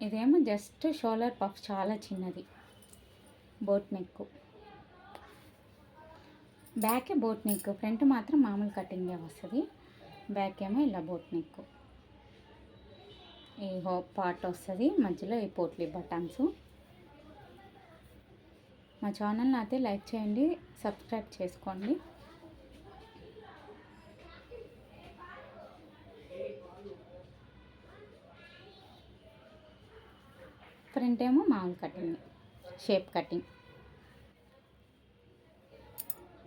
ఇదేమో just shoulder puff చాలా చిన్నది, బోట్ నెక్. బ్యాకే బోట్ నెక్, ఫ్రంట్ మాత్రం మామూలు కటింగే వస్తుంది. బ్యాక్ ఏమో ఇలా బోట్ నెక్. ఈ హోప్ పార్ట్ వస్తుంది, మధ్యలో ఈ పోట్లీ బటన్స్. మా ఛానల్ని అయితే లైక్ చేయండి, సబ్స్క్రైబ్ చేసుకోండి. ఫ్రంట్ ఏమో మామూలు కటింగ్, షేప్ కటింగ్.